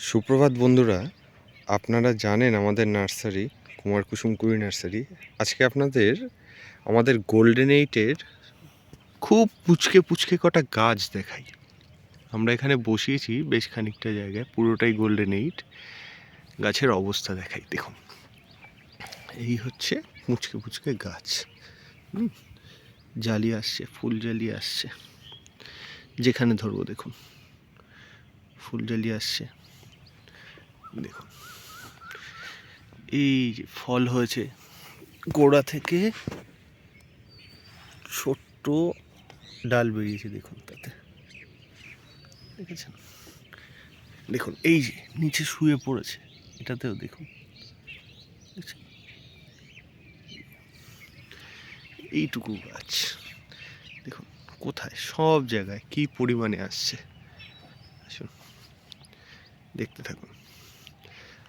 সুপ্রভাত বন্ধুরা, আপনারা জানেন আমাদের নার্সারি কুমার কুসুম কুড়ি নার্সারি। আজকে আপনাদের আমাদের গোল্ডেন এইটের খুব পুচকে পুচকে কটা গাছ দেখাই। আমরা এখানে বসিয়েছি বেশ খানিকটা জায়গায়, পুরোটাই গোল্ডেন এইট। গাছের অবস্থা দেখাই, দেখুন এই হচ্ছে পুচকে পুচকে গাছ। জালি আসছে, ফুল জালি আসছে, যেখানে ধরবো দেখুন ফুল জালি আসছে। দেখুন এই যে ফল হয়েছে, গোড়া থেকে ছোট্ট ডাল বেরিয়েছে, দেখুন তাতে, দেখেছেন? দেখুন এই যে নিচে শুয়ে পড়েছে, এটাতেও দেখুন, এইটুকু গাছ দেখুন কোথায়, সব জায়গায় কি পরিমাণে আসছে। আসুন দেখতে থাকুন।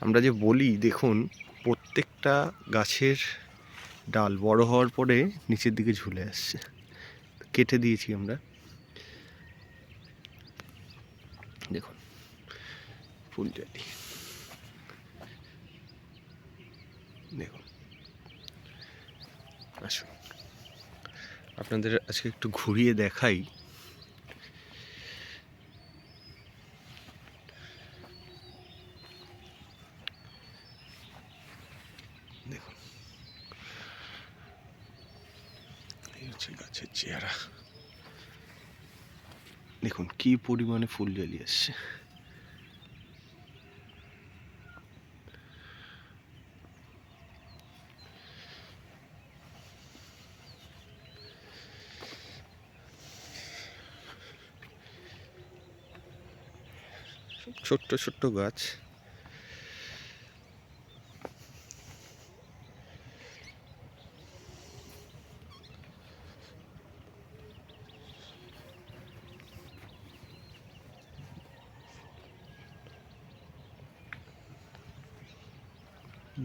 আমরা যে বলি দেখুন, প্রত্যেকটা গাছের ডাল বড় হওয়ার পরে নিচের দিকে ঝুলে আসছে, কেটে দিয়েছি আমরা। দেখুন ফুল জালি, দেখুন। আসুন আপনাদের আজকে একটু ঘুরিয়ে দেখাই। দেখুন এই হচ্ছে গাছের চেহারা, দেখুন কি পরিমাণে ফুল জালি আসছে। ছোট্ট ছোট্ট গাছ,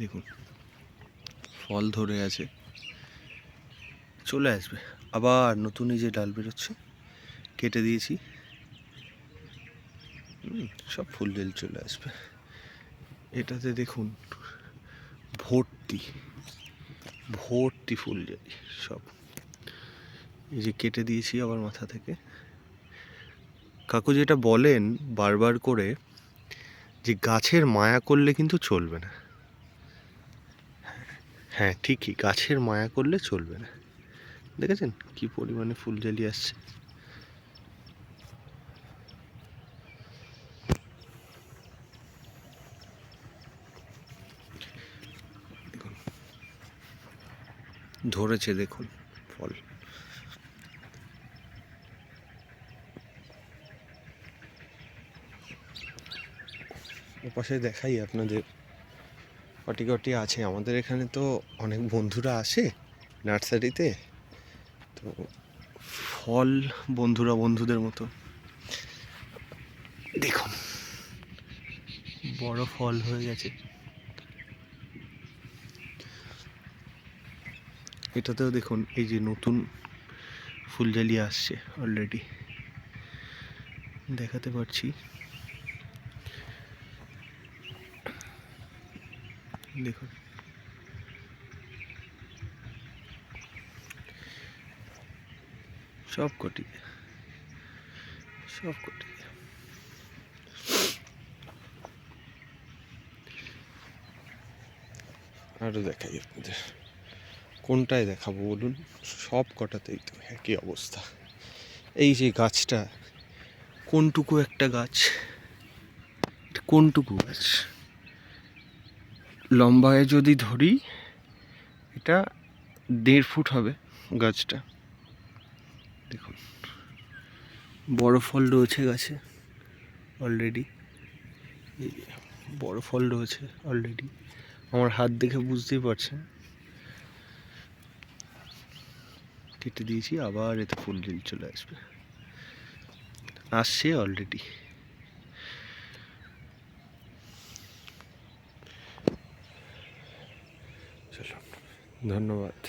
দেখুন ফল ধরে আছে, চলে আসবে আবার নতুন এই যে ডাল বেরোচ্ছে, কেটে দিয়েছি, সব ফুল জালি চলে আসবে। এটাতে দেখুন ভর্তি ভর্তি ফুল জালি সব, এই যে কেটে দিয়েছি আবার মাথা থেকে। কাকু যেটা বলেন বারবার করে, যে গাছের মায়া করলে কিন্তু চলবে না। হ্যাঁ ঠিকই, গাছের মায়া করলে চলবে না। দেখেছেন কি পরিমাণে ফুল জালি আসছে। দেখুন ধরেছে, দেখুন ফল। ওপাশে দেখাই আপনাদের, কটি কটি আছে আমাদের এখানে। তো অনেক বন্ধুরা আসে নার্সারিতে, তো ফল বন্ধুরা বন্ধুদের মতো। দেখুন বড় ফল হয়ে গেছে, এটাতেও দেখুন এই যে নতুন ফুল জালি আসছে অলরেডি, দেখাতে পারছি। দেখুন সব কটি, সব কটি। আরও দেখাই আপনাদের, কোনটায় দেখাবো বলুন, সব কটাতেই তো একই অবস্থা। এই যে গাছটা, কোনটুকু একটা গাছ, কোনটুকু গাছ, লম্বায় যদি ধরি এটা 1.5 ফুট হবে গাছটা। দেখুন বড় ফল রয়েছে গাছে অলরেডি, এই বড় ফল রয়েছে অলরেডি, আমার হাত দেখে বুঝতেই পারছেন। কেটে দিয়েছি, আবার এতে ফুল জালি চলে আসবে, আসছে অলরেডি। চলো, ধন্যবাদ।